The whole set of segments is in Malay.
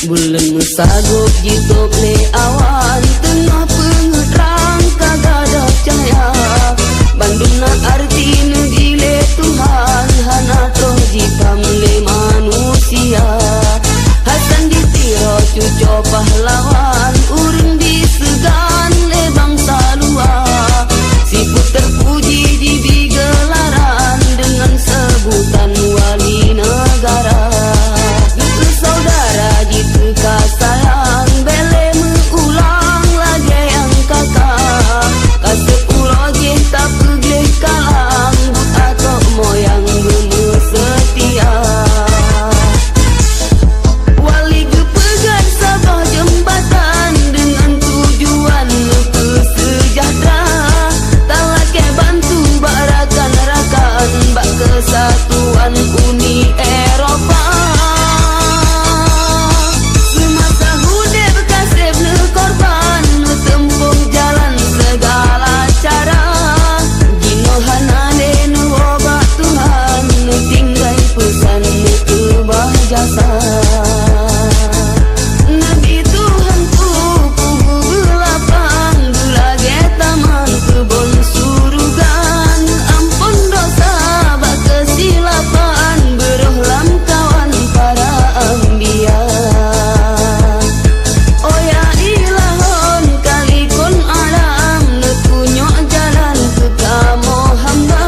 Bulan mesagok jitok le awan, tengah pengerang kagada cahaya. Bandung na arti negile Tuhan, hana toh jipam le manusia. Hasan ditiro cuco pahlawan, uring disegan le bangsa luar. Siput terpuji di gelaran dengan sebutan wali negara. Saudara jitu kasayang, bele mengulang lagi yang kakak. Kasih ulo jeh tak pergi kalang, but atau moyang bener setia. Wali gepegan sabah jembatan dengan tujuan ke sejahtera. Tak lagi bantu bak rakan-rakan, bak kesatuan Uni Eropa. Jasa Nabi Tuhanku belapang, gelage taman kebun surugan. Ampun dosa bak kesilapan, berohlam kawan para ambia. Oh ya ilahon kalikun alam, netunyok jalan ke kamu hamba.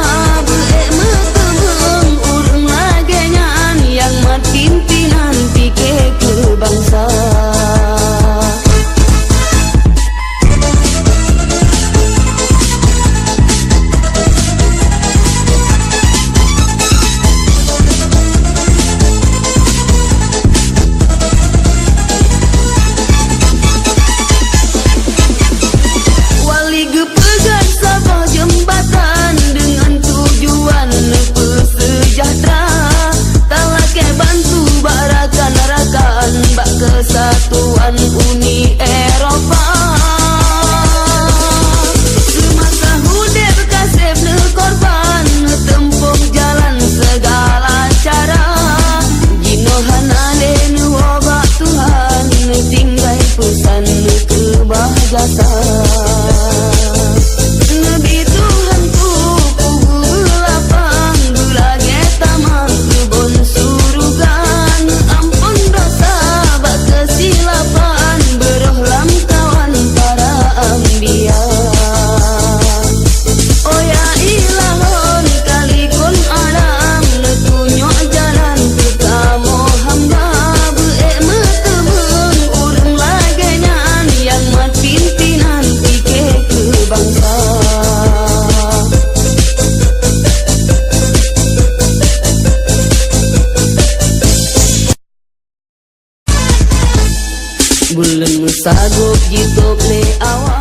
Beek metebeng urung lagenyan yang mati pimpinan pikir ke bangsa. Wali gepegan sabah jembatan dengan tujuan ke sejahtera. Tak lagi bantu bak rakan-rakan, bak kesatuan Uni Eropa. Semasa hudib kasih korban, tempuh jalan segala cara. Jinohan alen wabak Tuhan, tinggal pesan ke bahjasa. Nabi Tuhanku belapang, gelage taman kebun surugan. Ampun dosa bak kesilapan, berohlam kawan para ambia. Oh ya ilahon kalikun alam, netunyok jalan ke kamu hamba. Beek metebeng urung lagenyan yang mat pimpinan pikir ke bangsa. Bulan mesagok jitok le awan.